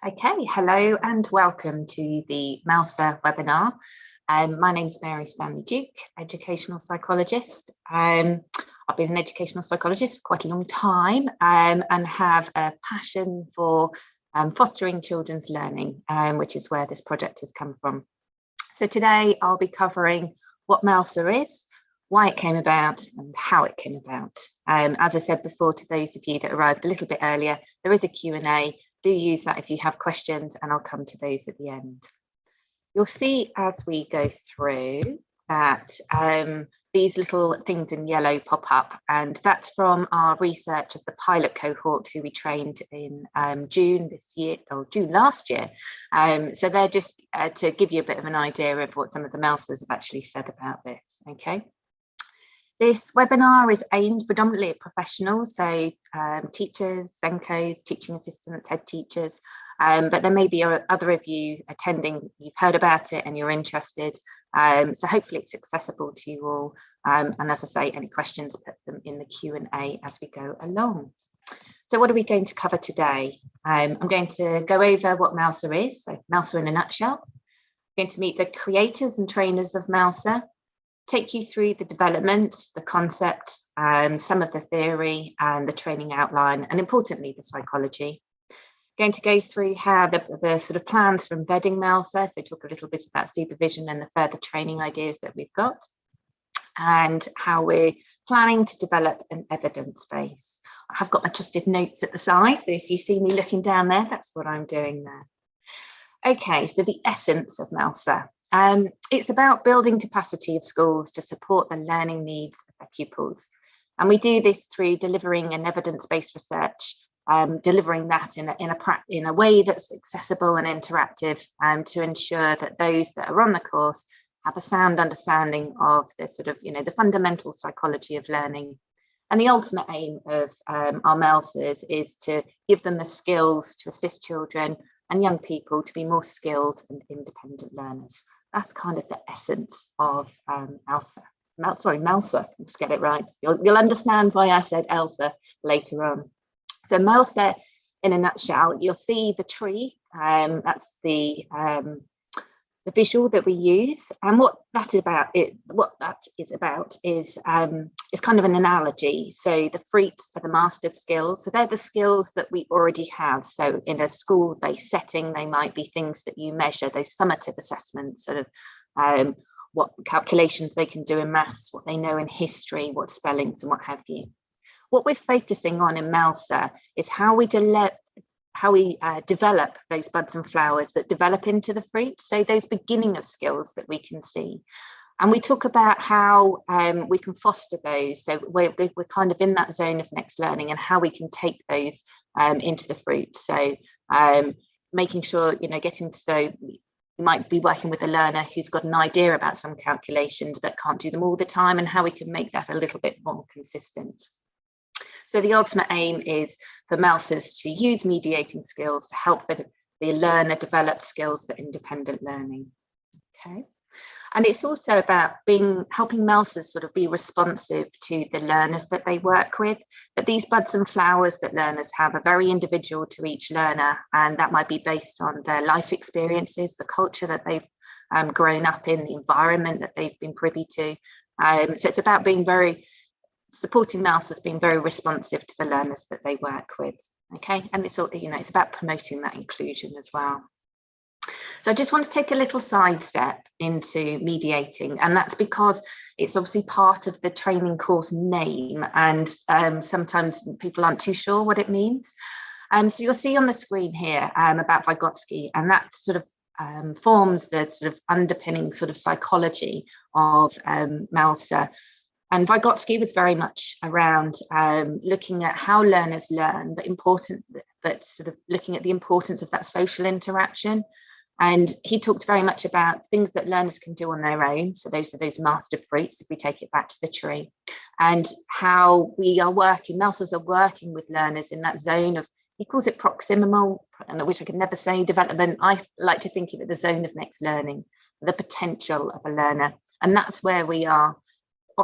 Okay, hello and welcome to the MeLSA webinar. My name is Mary Stanley-Duke, educational psychologist. I've been an educational psychologist for quite a long time and have a passion for fostering children's learning, which is where this project has come from. So today I'll be covering what MeLSA is, why it came about and how it came about. As I said before, to those of you that arrived a little bit earlier, there is a Q&A. Do use that if you have questions, and I'll come to those at the end. You'll see as we go through that these little things in yellow pop up, and that's from our research of the pilot cohort who we trained in June this year, or June last year. So they're just to give you a bit of an idea of what some of the MeLSAs have actually said about this, okay? This webinar is aimed predominantly at professionals, so teachers, Senkos, teaching assistants, head teachers, but there may be other of you attending, you've heard about it and you're interested, so hopefully it's accessible to you all, and as I say, any questions, put them in the Q&A as we go along. So what are we going to cover today? I'm going to go over what MeLSA is, so MeLSA in a nutshell. I'm going to meet the creators and trainers of MeLSA, take you through the development, the concept, some of the theory and the training outline, and importantly, the psychology. Going to go through how the sort of plans for embedding MeLSA, so talk a little bit about supervision and the further training ideas that we've got, and how we're planning to develop an evidence base. I have got my trusted notes at the side, so if you see me looking down there, that's what I'm doing there. Okay, so the essence of MeLSA. It's about building capacity of schools to support the learning needs of their pupils. And we do this through delivering an evidence-based research, delivering that in a way that's accessible and interactive, to ensure that those that are on the course have a sound understanding of the sort of, the fundamental psychology of learning. And the ultimate aim of our MeLSAs is to give them the skills to assist children and young people to be more skilled and independent learners. That's kind of the essence of MeLSA. Let's get it right. You'll understand why I said ELSA later on. So MeLSA in a nutshell, you'll see the tree, that's the visual that we use, and what that is about is kind of an analogy. So the fruits are the mastered skills, so they're the skills that we already have. So in a school-based setting, they might be things that you measure, those summative assessments, sort of what calculations they can do in maths, what they know in history, what spellings and what have you. What we're focusing on in MeLSA is how we develop those buds and flowers that develop into the fruit, so those beginning of skills that we can see. And we talk about how we can foster those, so we're kind of in that zone of next learning and how we can take those into the fruit. So making sure, so you might be working with a learner who's got an idea about some calculations but can't do them all the time, and how we can make that a little bit more consistent. So the ultimate aim is for MeLSAs to use mediating skills to help the learner develop skills for independent learning. Okay, and it's also about helping MeLSAs sort of be responsive to the learners that they work with. But these buds and flowers that learners have are very individual to each learner, and that might be based on their life experiences, the culture that they've grown up in, the environment that they've been privy to. So it's about supporting MeLSAs being very responsive to the learners that they work with, okay? And it's it's about promoting that inclusion as well. So I just want to take a little sidestep into mediating, and that's because it's obviously part of the training course name, and sometimes people aren't too sure what it means. So you'll see on the screen here about Vygotsky, and that sort of forms the sort of underpinning sort of psychology of MeLSA. And Vygotsky was very much around looking at how learners learn, but sort of looking at the importance of that social interaction. And he talked very much about things that learners can do on their own. So those are those master fruits, if we take it back to the tree, and how MeLSAs are working with learners in that zone of, he calls it proximal, which I could never say, development. I like to think of it the zone of next learning, the potential of a learner. And that's where we are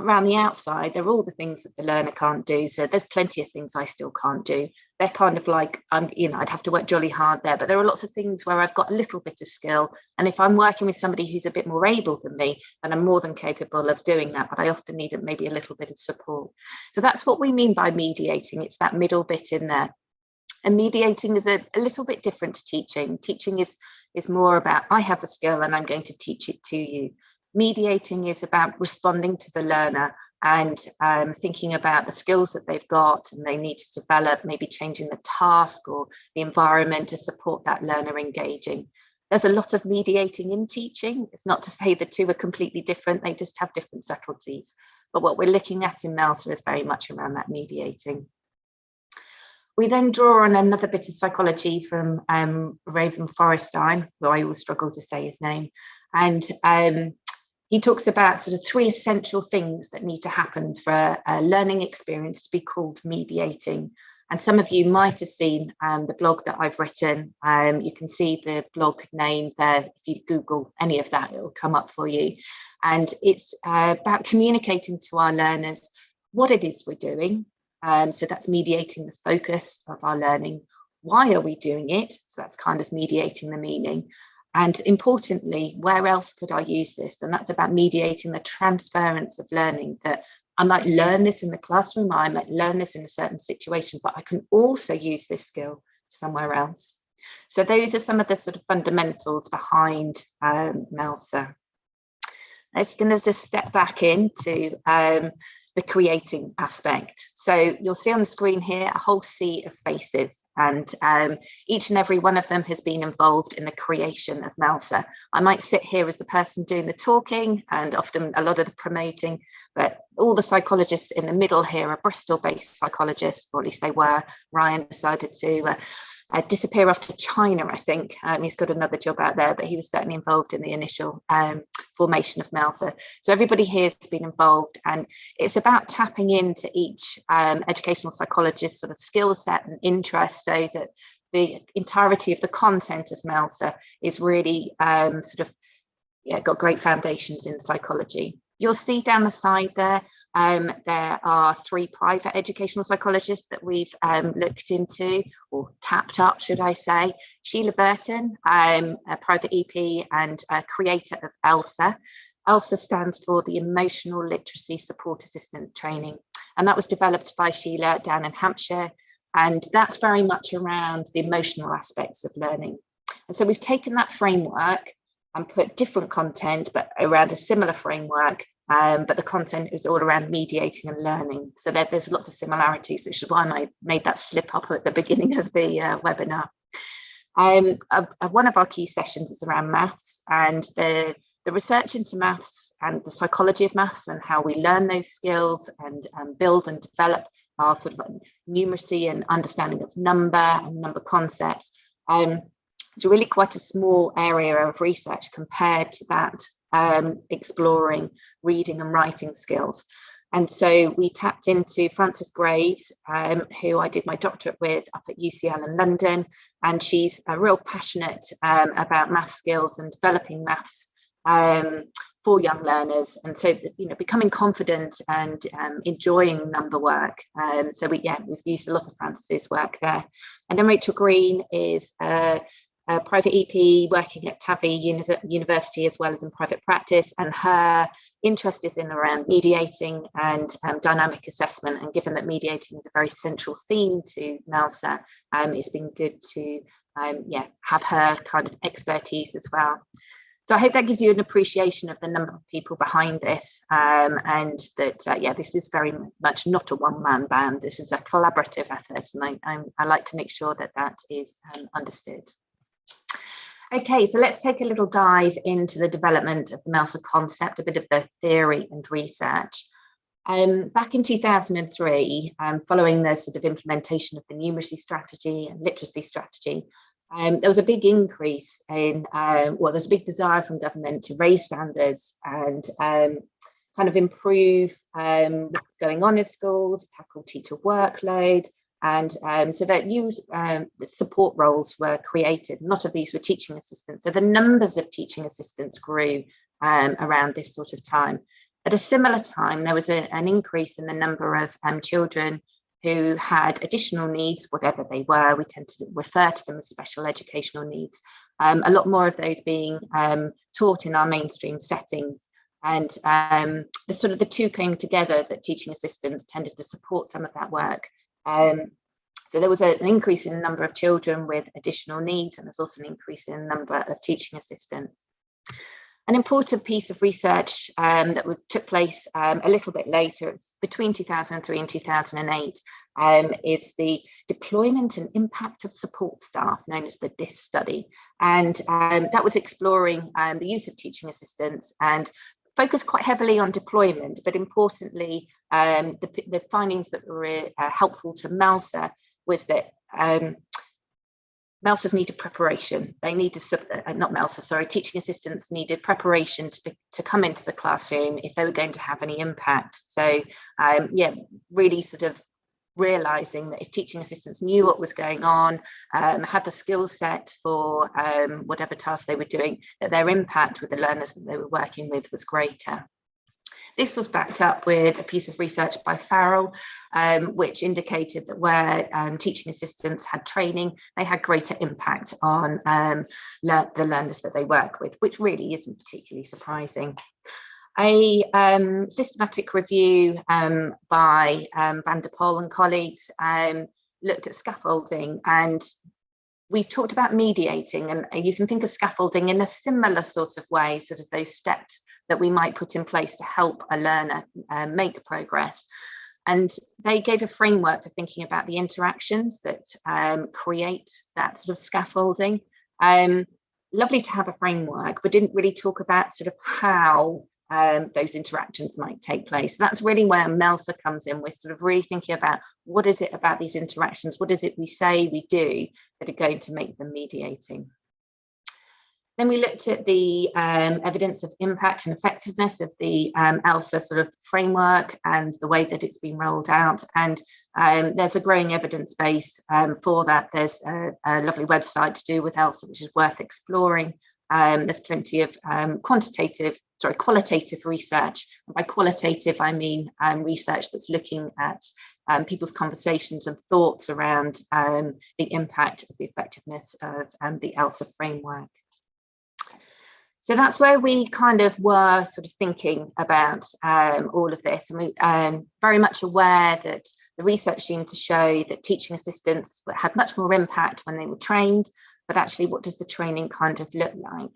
around the outside, there are all the things that the learner can't do. So there's plenty of things I still can't do. They're kind of like, I'd have to work jolly hard there, but there are lots of things where I've got a little bit of skill. And if I'm working with somebody who's a bit more able than me, then I'm more than capable of doing that, but I often need maybe a little bit of support. So that's what we mean by mediating. It's that middle bit in there. And mediating is a little bit different to teaching. Teaching is more about, I have the skill and I'm going to teach it to you. Mediating is about responding to the learner and thinking about the skills that they've got and they need to develop, maybe changing the task or the environment to support that learner engaging. There's a lot of mediating in teaching. It's not to say the two are completely different, they just have different subtleties. But what we're looking at in MeLSA is very much around that mediating. We then draw on another bit of psychology from Raven Forrestein, who I always struggle to say his name. And he talks about sort of 3 essential things that need to happen for a learning experience to be called mediating. And some of you might have seen the blog that I've written. You can see the blog name there. If you Google any of that, it'll come up for you. And it's about communicating to our learners what it is we're doing. So that's mediating the focus of our learning. Why are we doing it? So that's kind of mediating the meaning. And importantly, where else could I use this? And that's about mediating the transference of learning, that I might learn this in the classroom, I might learn this in a certain situation, but I can also use this skill somewhere else. So those are some of the sort of fundamentals behind MeLSA. It's going to just step back into the creating aspect. So you'll see on the screen here a whole sea of faces, and each and every one of them has been involved in the creation of MeLSA. I might sit here as the person doing the talking and often a lot of the promoting, but all the psychologists in the middle here are Bristol-based psychologists, or at least they were. Ryan decided to disappear off to China, I think. He's got another job out there, but he was certainly involved in the initial formation of MeLSA. So everybody here has been involved, and it's about tapping into each educational psychologist's sort of skill set and interest, so that the entirety of the content of MeLSA is really got great foundations in psychology. You'll see down the side there, there are 3 private educational psychologists that we've looked into, or tapped up, should I say. Sheila Burton, a private EP and a creator of ELSA. ELSA stands for the Emotional Literacy Support Assistant Training. And that was developed by Sheila down in Hampshire. And that's very much around the emotional aspects of learning. And so we've taken that framework and put different content, but around a similar framework. But the content is all around mediating and learning. So there's lots of similarities, which is why I made that slip up at the beginning of the webinar. One of our key sessions is around maths, and the research into maths and the psychology of maths and how we learn those skills and build and develop our sort of numeracy and understanding of number and number concepts. It's really quite a small area of research compared to that exploring reading and writing skills. And so we tapped into Frances Graves, who I did my doctorate with up at UCL in London, and she's real passionate about math skills and developing maths for young learners, and so becoming confident and enjoying number work. So we've used a lot of Frances's work there. And then Rachel Green is a private EP working at TAVI University as well as in private practice, and her interest is in around mediating and dynamic assessment. And given that mediating is a very central theme to MeLSA, it's been good to have her kind of expertise as well. So I hope that gives you an appreciation of the number of people behind this, and that this is very much not a one-man band. This is a collaborative effort, and I like to make sure that that is understood. Okay, so let's take a little dive into the development of the MeLSA concept, a bit of the theory and research. Back in 2003, following the sort of implementation of the numeracy strategy and literacy strategy, there was a big increase in, there's a big desire from government to raise standards and kind of improve what's going on in schools, tackle teacher workload. And so that new support roles were created. A lot of these were teaching assistants. So the numbers of teaching assistants grew around this sort of time. At a similar time, there was an increase in the number of children who had additional needs, whatever they were. We tend to refer to them as special educational needs. A lot more of those being taught in our mainstream settings. And the two came together, that teaching assistants tended to support some of that work. So there was an increase in the number of children with additional needs, and there's also an increase in the number of teaching assistants. An important piece of research that took place a little bit later, it's between 2003 and 2008, is the deployment and impact of support staff, known as the DIS study. And that was exploring the use of teaching assistants and focused quite heavily on deployment, but importantly, the findings that were helpful to MeLSA was that MeLSAs needed preparation. They needed, not MeLSA, sorry, teaching assistants needed preparation to come into the classroom if they were going to have any impact. So yeah, really sort of realizing that if teaching assistants knew what was going on, had the skill set for whatever task they were doing, that their impact with the learners that they were working with was greater. This was backed up with a piece of research by Farrell, which indicated that where teaching assistants had training, they had greater impact on the learners that they work with, which really isn't particularly surprising. A systematic review by Van der Pol and colleagues looked at scaffolding, and we've talked about mediating, and you can think of scaffolding in a similar sort of way, sort of those steps that we might put in place to help a learner make progress. And they gave a framework for thinking about the interactions that create that sort of scaffolding. Lovely to have a framework, but didn't really talk about sort of how those interactions might take place. So that's really where MeLSA comes in, with sort of really thinking about what is it about these interactions, what is it we say we do that are going to make them mediating. Then we looked at the evidence of impact and effectiveness of the MeLSA sort of framework and the way that it's been rolled out. And there's a growing evidence base for that. There's a lovely website to do with MeLSA, which is worth exploring. There's plenty of qualitative research. And by qualitative, I mean research that's looking at people's conversations and thoughts around the impact of the effectiveness of the MeLSA framework. So that's where we kind of were sort of thinking about all of this. And we very much aware that the research seemed to show that teaching assistants had much more impact when they were trained, but actually what does the training kind of look like?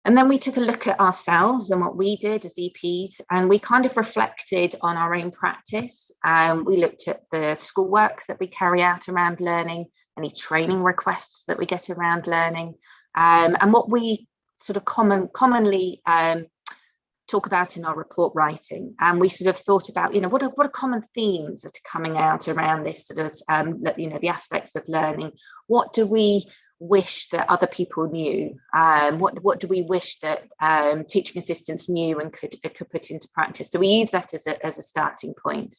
And then we took a look at ourselves and what we did as EPs, and we kind of reflected on our own practice. We looked at the schoolwork that we carry out around learning, any training requests that we get around learning, and what we sort of commonly talk about in our report writing. And we sort of thought about, you know, what are common themes that are coming out around this sort of, you know, the aspects of learning. What do we wish that other people knew? What do we wish that teaching assistants knew and could put into practice? So we use that as a starting point.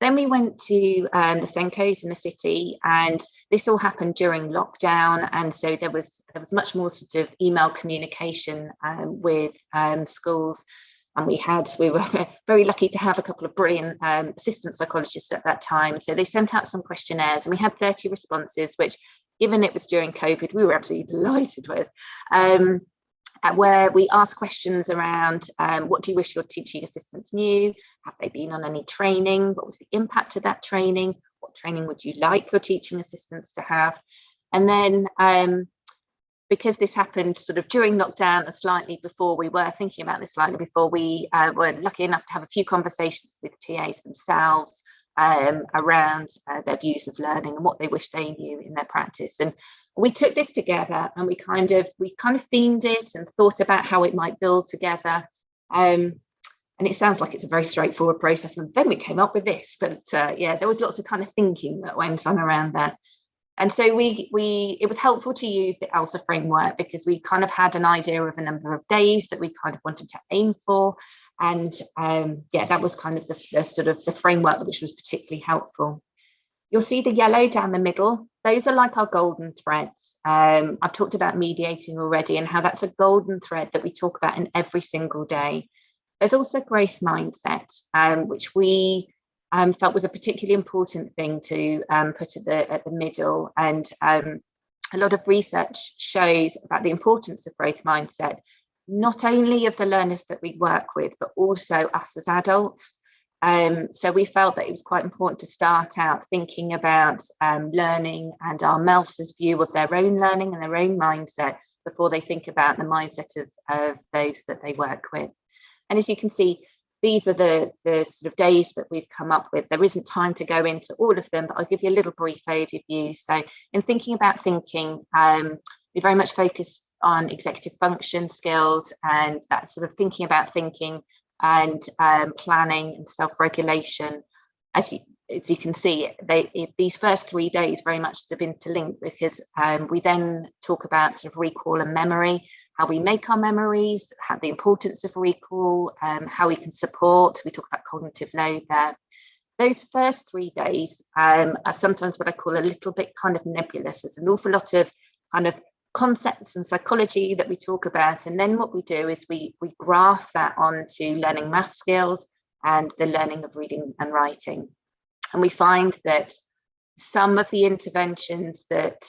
Then we went to the Senkos in the city, and this all happened during lockdown, and so there was much more sort of email communication with schools, and we were very lucky to have a couple of brilliant assistant psychologists at that time. So they sent out some questionnaires, and we had 30 responses, which, given it was during COVID, we were absolutely delighted with. Where we asked questions around what do you wish your teaching assistants knew? Have they been on any training? What was the impact of that training? What training would you like your teaching assistants to have? And then because this happened sort of during lockdown and slightly before, we were thinking about this slightly before, we were lucky enough to have a few conversations with TAs themselves around their views of learning and what they wish they knew in their practice. And we took this together and we kind of themed it and thought about how it might build together. And it sounds like it's a very straightforward process, and then we came up with this, but yeah, there was lots of kind of thinking that went on around that. And so it was helpful to use the MeLSA framework because we kind of had an idea of a number of days that we kind of wanted to aim for. And yeah, that was kind of the sort of the framework which was particularly helpful. You'll see the yellow down the middle. Those are like our golden threads. I've talked about mediating already and how that's a golden thread that we talk about in every single day. There's also growth mindset, which we felt was a particularly important thing to put at the middle. And a lot of research shows about the importance of growth mindset, not only of the learners that we work with, but also us as adults. So we felt that it was quite important to start out thinking about learning and our MeLSA's view of their own learning and their own mindset before they think about the mindset of those that they work with. And as you can see, these are the sort of days that we've come up with. There isn't time to go into all of them, but I'll give you a little brief overview. So in thinking about thinking, we very much focus on executive function skills and that sort of thinking about thinking and planning and self-regulation. As you can see, these first 3 days very much sort of interlinked, because we then talk about sort of recall and memory, how we make our memories, how the importance of recall, how we can support. We talk about cognitive load there. Those first 3 days are sometimes what I call a little bit kind of nebulous. There's an awful lot of kind of concepts and psychology that we talk about. And then what we do is we graph that onto learning math skills and the learning of reading and writing. And we find that some of the interventions that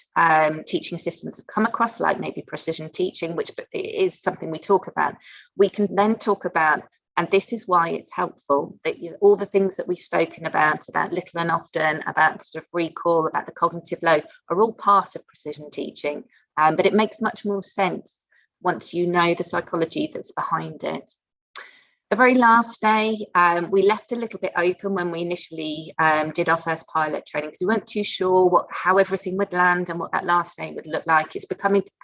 teaching assistants have come across, like maybe precision teaching, which is something we talk about, we can then talk about, and this is why it's helpful, that all the things that we've spoken about little and often, about sort of recall, about the cognitive load, are all part of precision teaching. But it makes much more sense once you know the psychology that's behind it. The very last day, we left a little bit open when we initially did our first pilot training, because we weren't too sure how everything would land and what that last day would look like. It's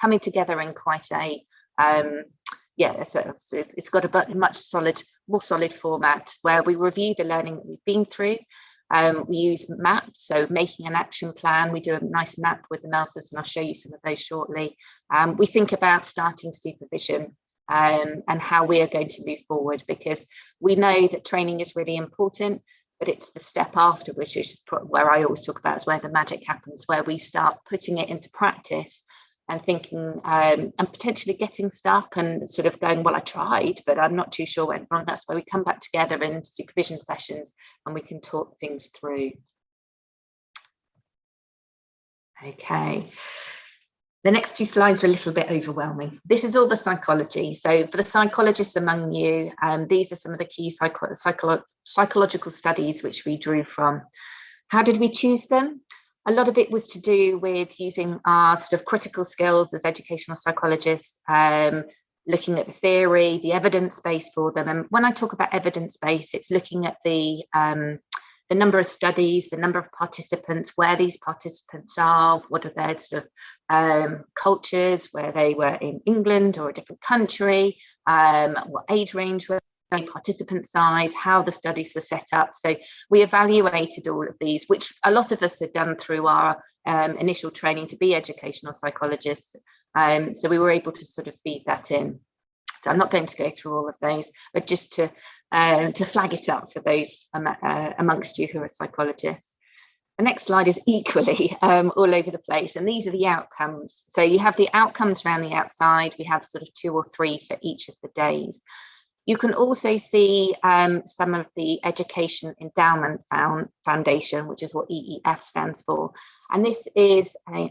coming together in quite a it's got a much more solid format where we review the learning that we've been through. We use maps, so making an action plan. We do a nice map with the MeLSAs, and I'll show you some of those shortly. We think about starting supervision and how we are going to move forward, because we know that training is really important, but it's the step after, which is where I always talk about, is where the magic happens, where we start putting it into practice and thinking and potentially getting stuck and sort of going, well, I tried, but I'm not too sure what went wrong. That's where we come back together in supervision sessions and we can talk things through. Okay. The next 2 slides are a little bit overwhelming. This is all the psychology. So for the psychologists among you, these are some of the key psychological studies which we drew from. How did we choose them? A lot of it was to do with using our sort of critical skills as educational psychologists, looking at the theory, the evidence base for them. And when I talk about evidence base, it's looking at the number of studies, the number of participants, where these participants are, what are their sort of cultures, where they were in England or a different country, what age range were they, participant size, how the studies were set up. So we evaluated all of these, which a lot of us had done through our initial training to be educational psychologists. So we were able to sort of feed that in. So I'm not going to go through all of those, but just to flag it up for those amongst you who are psychologists. The next slide is equally all over the place, and these are the outcomes. So you have the outcomes around the outside. We have sort of 2 or 3 for each of the days. You can also see some of the Education Endowment Foundation, which is what EEF stands for. And this is, I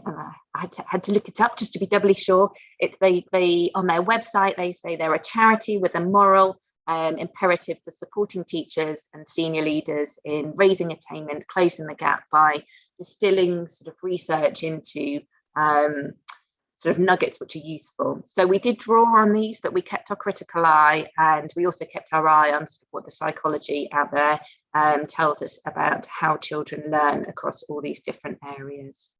had to look it up just to be doubly sure. It's they on their website, they say they're a charity with a moral imperative for supporting teachers and senior leaders in raising attainment, closing the gap by distilling sort of research into sort of nuggets which are useful. So we did draw on these, but we kept our critical eye, and we also kept our eye on what the psychology out there tells us about how children learn across all these different areas.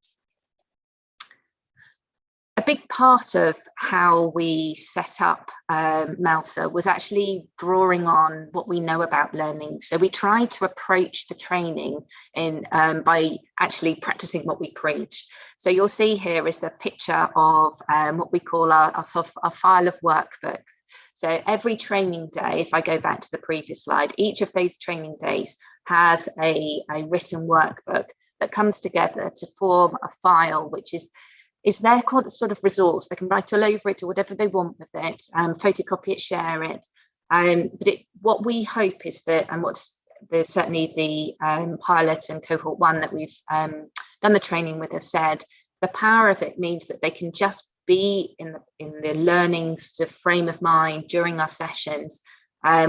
A big part of how we set up MeLSA was actually drawing on what we know about learning. So we tried to approach the training by actually practicing what we preach. So you'll see here is a picture of what we call our file of workbooks. So every training day, if I go back to the previous slide, each of those training days has a written workbook that comes together to form a file, which is their sort of resource. They can write all over it or whatever they want with it, photocopy it, share it. But what we hope is that, and what's certainly the pilot and cohort 1 that we've done the training with have said, the power of it means that they can just be in the learning sort of frame of mind during our sessions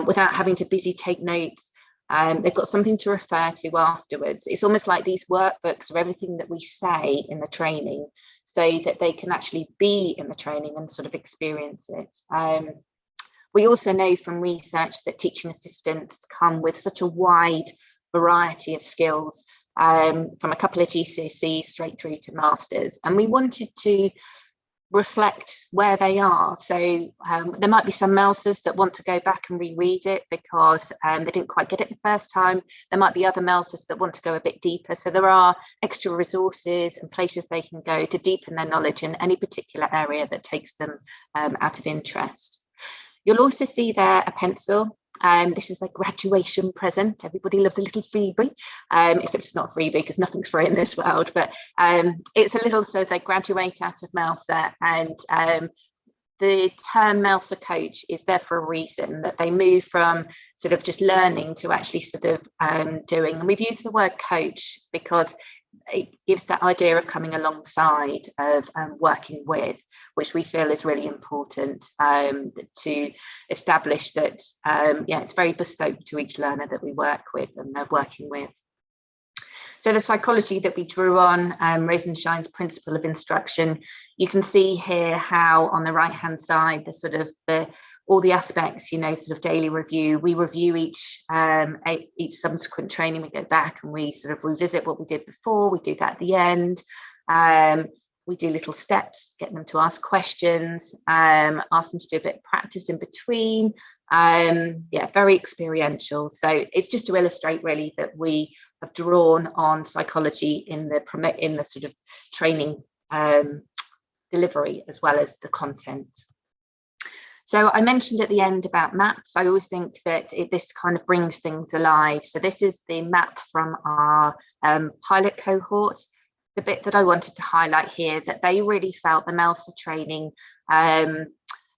without having to busy take notes. They've got something to refer to afterwards. It's almost like these workbooks are everything that we say in the training, so that they can actually be in the training and sort of experience it. We also know from research that teaching assistants come with such a wide variety of skills, from a couple of GCSEs straight through to masters, and we wanted to reflect where they are. So there might be some MeLSAs that want to go back and reread it because they didn't quite get it the first time. There might be other MeLSAs that want to go a bit deeper. So there are extra resources and places they can go to deepen their knowledge in any particular area that takes them out of interest. You'll also see there a pencil. This is the graduation present. Everybody loves a little freebie, except it's not a freebie because nothing's free in this world, but it's a little so they graduate out of MeLSA, and the term MeLSA coach is there for a reason, that they move from sort of just learning to actually sort of doing. And we've used the word coach because it gives that idea of coming alongside, of working with, which we feel is really important to establish that it's very bespoke to each learner that we work with and they're working with. So the psychology that we drew on, Rosenshine's principle of instruction, you can see here how on the right hand side the sort of all the aspects, you know, sort of daily review. We review each subsequent training. We go back and we sort of revisit what we did before. We do that at the end. We do little steps, get them to ask questions, ask them to do a bit of practice in between. Very experiential. So it's just to illustrate really that we have drawn on psychology in the sort of training delivery as well as the content. So I mentioned at the end about maps. I always think that this kind of brings things alive. So this is the map from our pilot cohort. The bit that I wanted to highlight here, that they really felt the MeLSA training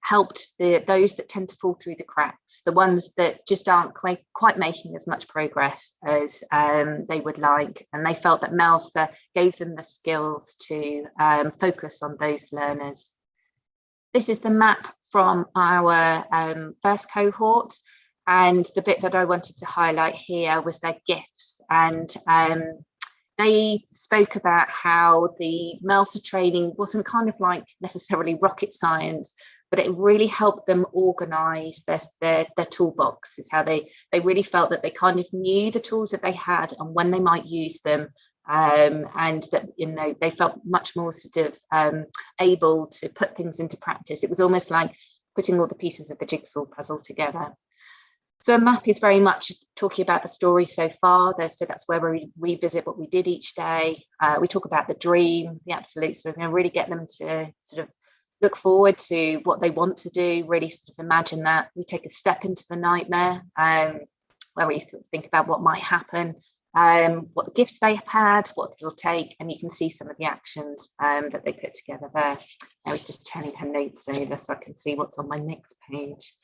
helped those that tend to fall through the cracks, the ones that just aren't quite making as much progress as they would like. And they felt that MeLSA gave them the skills to focus on those learners. This is the map from our first cohort. And the bit that I wanted to highlight here was their gifts. And they spoke about how the MeLSA training wasn't kind of like necessarily rocket science, but it really helped them organise their toolbox. Is how they really felt that they kind of knew the tools that they had and when they might use them, and that, you know, they felt much more sort of able to put things into practice. It was almost like putting all the pieces of the jigsaw puzzle together. So the map is very much talking about the story so far. So that's where we revisit what we did each day. We talk about the dream, the absolute sort of, you know, really get them to sort of look forward to what they want to do, really sort of imagine that. We take a step into the nightmare, where we sort of think about what might happen, what the gifts they have had, what it'll take, and you can see some of the actions that they put together there. I was just turning her notes over so I can see what's on my next page.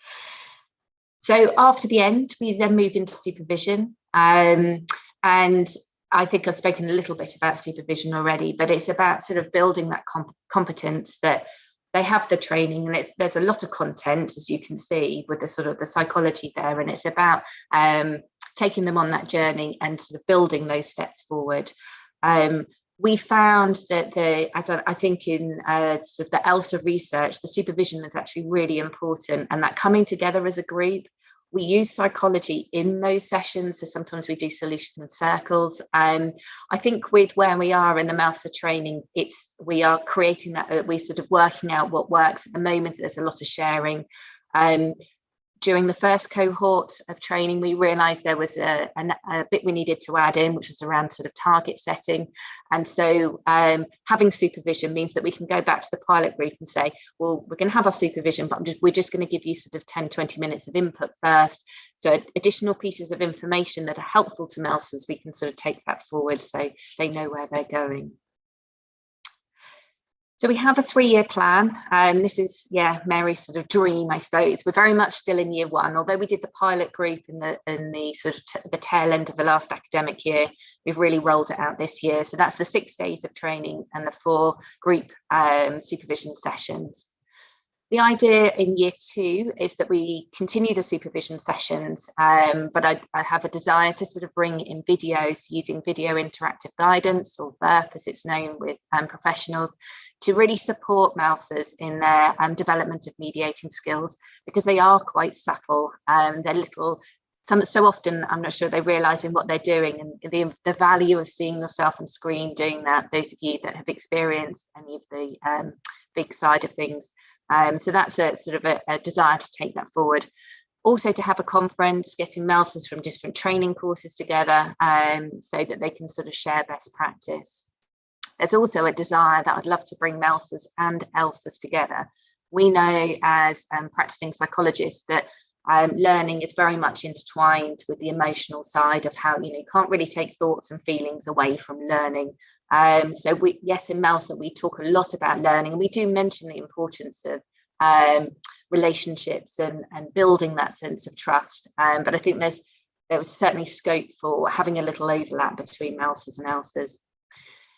So after the end, we then move into supervision. And I think I've spoken a little bit about supervision already, but it's about sort of building that competence, that they have the training, and there's a lot of content, as you can see, with the sort of the psychology there. And it's about taking them on that journey and sort of building those steps forward. We found that as I think in sort of the ELSA research, the supervision is actually really important, and that coming together as a group. We use psychology in those sessions, so sometimes we do solution circles. I think with where we are in the MeLSA training, we are creating that, we're sort of working out what works. At the moment, there's a lot of sharing. During the first cohort of training, we realised there was a bit we needed to add in, which was around sort of target setting. And so having supervision means that we can go back to the pilot group and say, well, we're going to have our supervision, but we're just going to give you sort of 10, 20 minutes of input first. So additional pieces of information that are helpful to MeLSAs, we can sort of take that forward so they know where they're going. So we have a 3-year plan. This is, Mary's sort of dream, I suppose. We're very much still in year 1, although we did the pilot group in the sort of the tail end of the last academic year. We've really rolled it out this year. So that's the 6 days of training and the 4 group supervision sessions. The idea in year 2 is that we continue the supervision sessions, but I have a desire to sort of bring in videos using video interactive guidance, or VIRP as it's known with professionals, to really support MeLSAs in their development of mediating skills, because they are quite subtle. They're little, so often I'm not sure they're realizing what they're doing, and the value of seeing yourself on screen doing that, those of you that have experienced any of the big side of things. So that's a sort of a desire to take that forward. Also to have a conference, getting MeLSAs from different training courses together, so that they can sort of share best practice. There's also a desire that I'd love to bring MeLSAs and ELSAs together. We know as practicing psychologists that learning is very much intertwined with the emotional side of how, you can't really take thoughts and feelings away from learning. So yes, in MeLSA, we talk a lot about learning, and we do mention the importance of relationships and building that sense of trust. But I think there was certainly scope for having a little overlap between MeLSAs and ELSAs.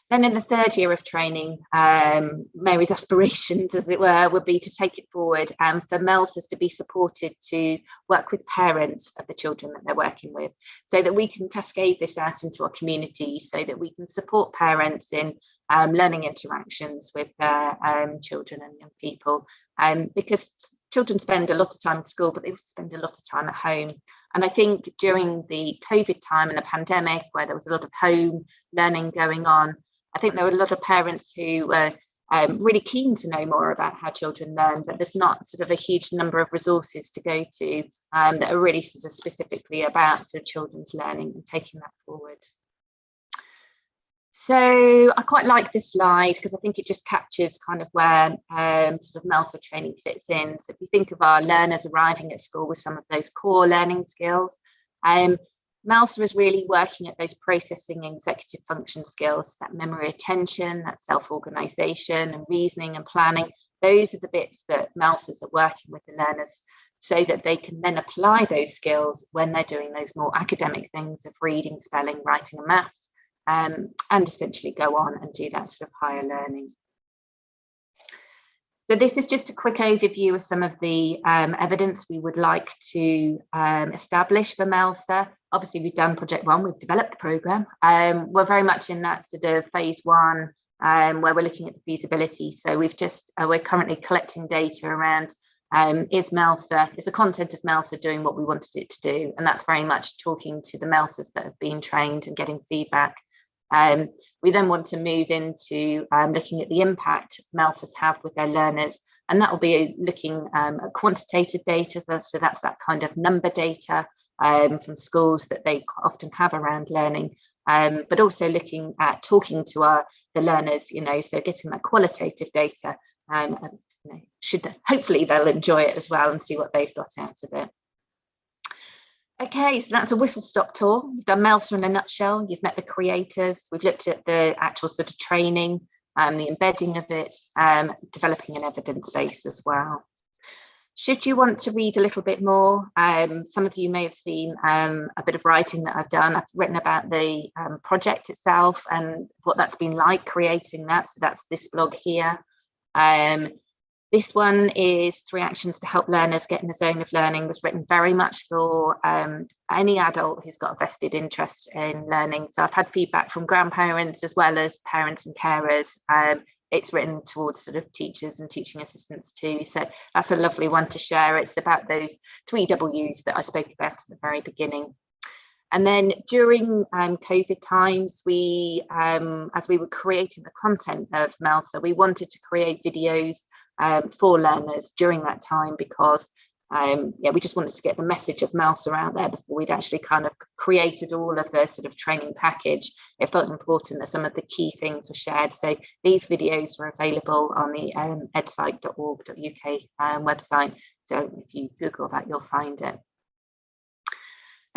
Then in the 3rd year of training, Mary's aspirations, as it were, would be to take it forward and for MeLSAs to be supported to work with parents of the children that they're working with, so that we can cascade this out into our community, so that we can support parents in learning interactions with their children and young people. Because children spend a lot of time at school, but they also spend a lot of time at home. And I think during the COVID time and the pandemic, where there was a lot of home learning going on, I think there were a lot of parents who were really keen to know more about how children learn, but there's not sort of a huge number of resources to go to that are really sort of specifically about sort of children's learning and taking that forward. So I quite like this slide because I think it just captures kind of where sort of MeLSA training fits in. So if you think of our learners arriving at school with some of those core learning skills, MeLSA is really working at those processing executive function skills, that memory retention, that self-organisation and reasoning and planning. Those are the bits that MeLSAs are working with the learners, so that they can then apply those skills when they're doing those more academic things of reading, spelling, writing and maths, and essentially go on and do that sort of higher learning. So this is just a quick overview of some of the evidence we would like to establish for MeLSA. Obviously, we've done project 1, we've developed the programme. We're very much in that sort of phase 1 where we're looking at the feasibility. So we're currently collecting data around is the content of MeLSA doing what we wanted it to do? And that's very much talking to the MeLSAs that have been trained and getting feedback. We then want to move into looking at the impact MeLSAs have with their learners, and that will be looking at quantitative data. So that's that kind of number data from schools that they often have around learning, but also looking at talking to the learners, so getting that qualitative data. Hopefully they'll enjoy it as well and see what they've got out of it. Okay, so that's a whistle-stop tour. We've done MeLSA in a nutshell. You've met the creators. We've looked at the actual sort of training, the embedding of it, developing an evidence base as well. Should you want to read a little bit more, some of you may have seen a bit of writing that I've done. I've written about the project itself and what that's been like creating that. So that's this blog here. This one is 3 actions to help learners get in the zone of learning. Was written very much for any adult who's got a vested interest in learning. So I've had feedback from grandparents as well as parents and carers. It's written towards sort of teachers and teaching assistants too. So that's a lovely one to share. It's about those 3 W's that I spoke about at the very beginning. And then during COVID times, as we were creating the content of MeLSA, we wanted to create videos for learners during that time because we just wanted to get the message of MeLSA out there before we'd actually kind of created all of the sort of training package. It felt important that some of the key things were shared. So these videos were available on the edsite.org.uk website. So if you Google that, you'll find it.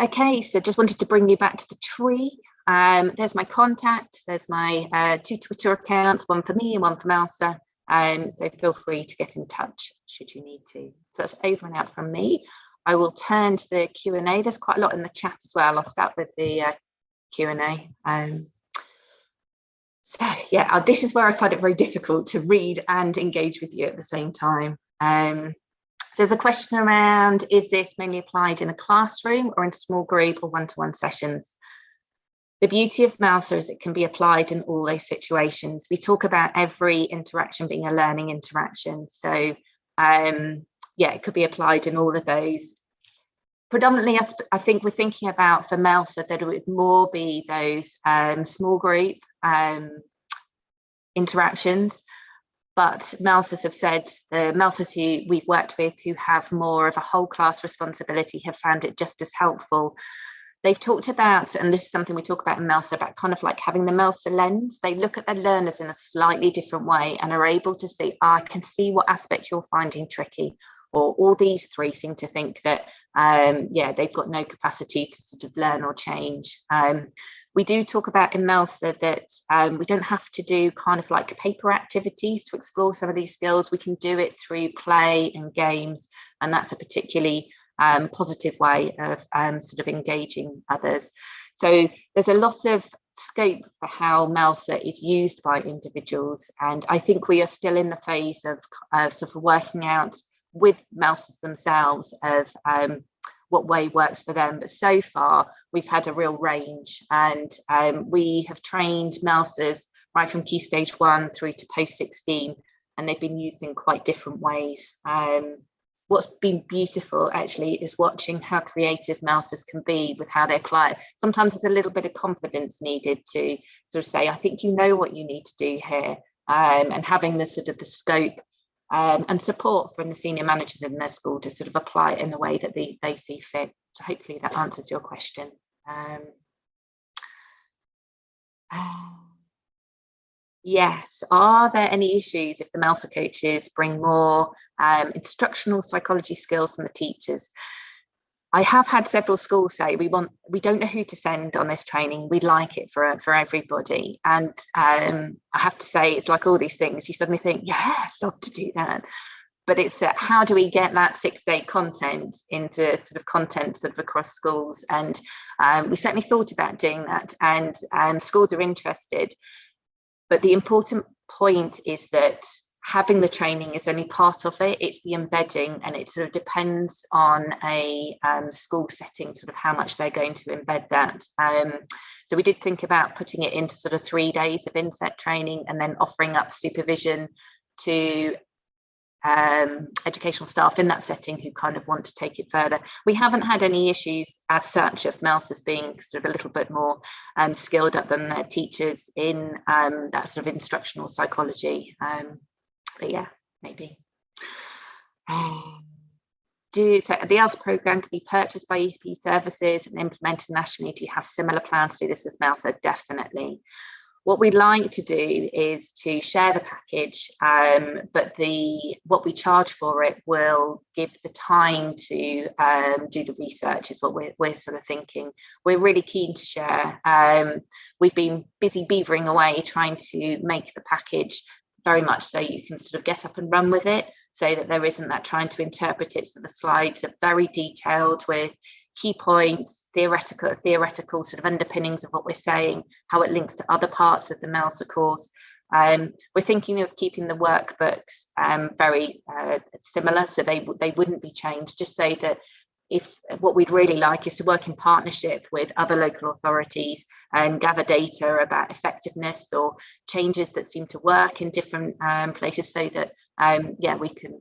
Okay, so just wanted to bring you back to the tree. There's my contact. There's my 2 Twitter accounts, one for me and one for MeLSA. So feel free to get in touch should you need to. So that's over and out from me. I will turn to the Q&A. There's quite a lot in the chat as well. I'll start with the Q&A. So yeah, this is where I find it very difficult to read and engage with you at the same time. So there's a question around, is this mainly applied in a classroom or in a small group or one-to-one sessions? The beauty of MeLSA is it can be applied in all those situations. We talk about every interaction being a learning interaction. So yeah, it could be applied in all of those. Predominantly, I think we're thinking about for MeLSA that it would more be those small group interactions. But MeLSAs have said, the MeLSAs who we've worked with who have more of a whole class responsibility have found it just as helpful. They've talked about, and this is something we talk about in MeLSA, about kind of like having the MeLSA lens. They look at their learners in a slightly different way and are able to see, I can see what aspect you're finding tricky, or all these three seem to think that, yeah, they've got no capacity to sort of learn or change. We do talk about in MeLSA that we don't have to do kind of like paper activities to explore some of these skills. We can do it through play and games, and that's a particularly positive way of sort of engaging others. So there's a lot of scope for how MeLSA is used by individuals, and I think we are still in the phase of sort of working out with MeLSAs themselves of what way works for them. But so far we've had a real range, and we have trained MeLSAs right from Key Stage 1 through to post 16, and they've been used in quite different ways. What's been beautiful actually is watching how creative MeLSAs can be with how they apply it. Sometimes there's a little bit of confidence needed to sort of say, I think you know what you need to do here, and having the sort of the scope and support from the senior managers in their school to sort of apply it in the way that they see fit. So hopefully that answers your question. Yes, are there any issues if the MeLSA coaches bring more instructional psychology skills from the teachers? I have had several schools say we don't know who to send on this training. We'd like it for everybody. And I have to say, it's like all these things. You suddenly think, yeah, I'd love to do that. But it's how do we get that 6-day content into sort of content sort of across schools? And we certainly thought about doing that, and schools are interested. But the important point is that having the training is only part of it. It's the embedding, and it sort of depends on a school setting, sort of how much they're going to embed that. So we did think about putting it into sort of 3 days of inset training and then offering up supervision to educational staff in that setting who kind of want to take it further. We haven't had any issues as such of MeLSAs being sort of a little bit more skilled up than their teachers in that sort of instructional psychology. But yeah, maybe. So the ELSA programme can be purchased by EP services and implemented nationally. Do you have similar plans to do this with MeLSA? Definitely. What we'd like to do is to share the package, but what we charge for it will give the time to do the research, is what we're sort of thinking. We're really keen to share. We've been busy beavering away trying to make the package very much so you can sort of get up and run with it, so that there isn't that trying to interpret it. So the slides are very detailed with key points, theoretical sort of underpinnings of what we're saying, how it links to other parts of the MeLSA course. We're thinking of keeping the workbooks very similar, so they wouldn't be changed, just so that if what we'd really like is to work in partnership with other local authorities and gather data about effectiveness or changes that seem to work in different places, so that yeah, we can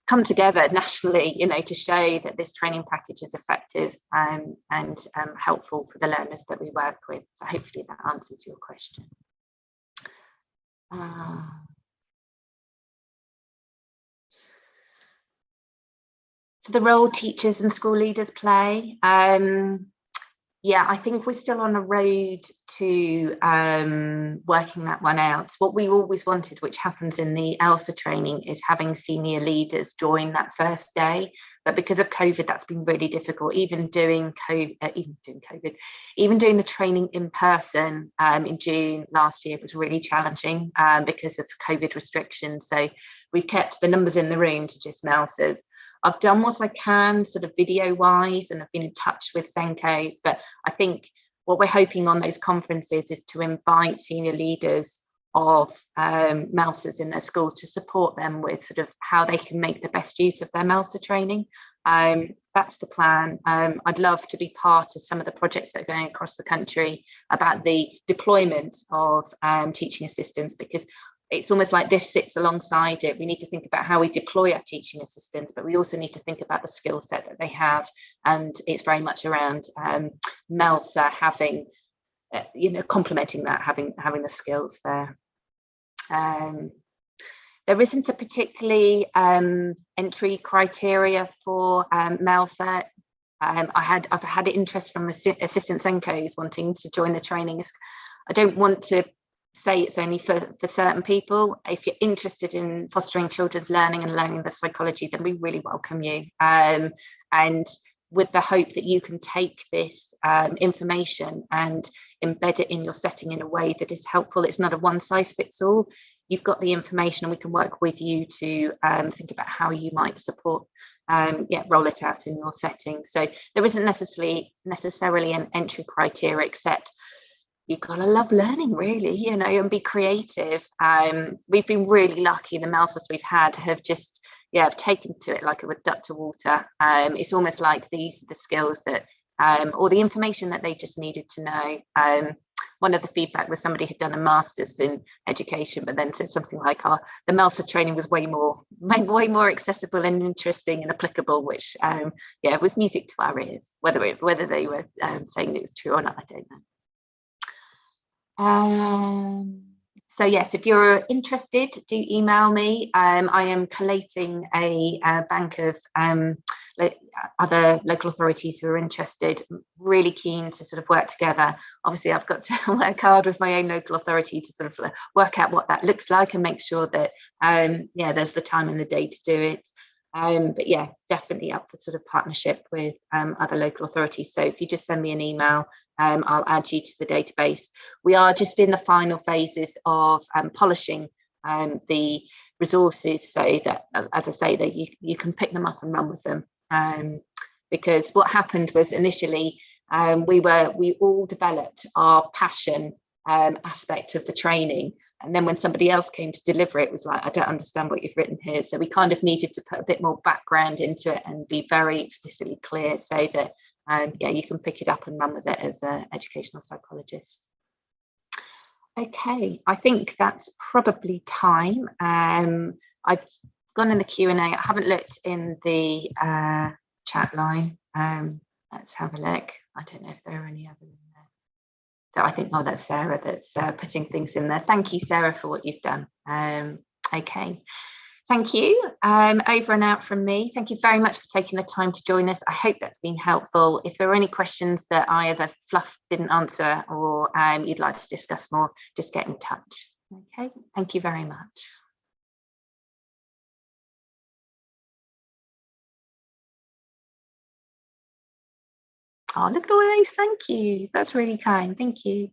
come together nationally, you know, to show that this training package is effective and helpful for the learners that we work with. So hopefully that answers your question. So the role teachers and school leaders play. Yeah, I think we're still on a road to working that one out. What we always wanted, which happens in the MeLSA training, is having senior leaders join that first day. But because of COVID, that's been really difficult. Even doing the training in person in June last year was really challenging because of COVID restrictions. So we've kept the numbers in the room to just MeLSAs. I've done what I can sort of video wise, and I've been in touch with Senkos, but I think what we're hoping on those conferences is to invite senior leaders of MeLSAs in their schools to support them with sort of how they can make the best use of their MeLSA training. That's the plan. I'd love to be part of some of the projects that are going across the country about the deployment of teaching assistants, because it's almost like this sits alongside it. We need to think about how we deploy our teaching assistants, but we also need to think about the skill set that they have. And it's very much around MeLSA having, complementing that, having the skills there. There isn't a particularly entry criteria for MeLSA. I've had interest from assistant Senkos wanting to join the trainings. I don't want to say it's only for certain people. If you're interested in fostering children's learning and learning the psychology, then we really welcome you. And with the hope that you can take this information and embed it in your setting in a way that is helpful. It's not a one size fits all. You've got the information and we can work with you to think about how you might support, roll it out in your setting. So there isn't necessarily an entry criteria, except you've got to love learning, really, and be creative. We've been really lucky. The MeLSAs we've had have just, have taken to it like a duck to water. It's almost like these are the skills that, or the information that they just needed to know. One of the feedback was somebody had done a master's in education, but then said something like, the MeLSA training was way more accessible and interesting and applicable, which, was music to our ears. Whether they were saying it was true or not, I don't know. So yes, if you're interested, do email me. I am collating a bank of other local authorities who are interested. Really keen to sort of work together. Obviously, I've got to work hard with my own local authority to sort of work out what that looks like and make sure that there's the time in the day to do it. But yeah, definitely up for sort of partnership with other local authorities. So if you just send me an email, I'll add you to the database. We are just in the final phases of polishing the resources so that, as I say, that you can pick them up and run with them. Because what happened was initially we all developed our passion aspect of the training, and then when somebody else came to deliver it, was like, I don't understand what you've written here. So we kind of needed to put a bit more background into it and be very explicitly clear so that you can pick it up and run with it as an educational psychologist. Okay, I think that's probably time. I've gone in the Q&A. I haven't looked in the chat line. Let's have a look. I don't know if there are any others in there. So I think, that's Sarah that's putting things in there. Thank you, Sarah, for what you've done. Okay, thank you. Over and out from me. Thank you very much for taking the time to join us. I hope that's been helpful. If there are any questions that I either didn't answer or you'd like to discuss more, just get in touch. Okay, thank you very much. Oh, look at all these thank yous. That's really kind. Thank you.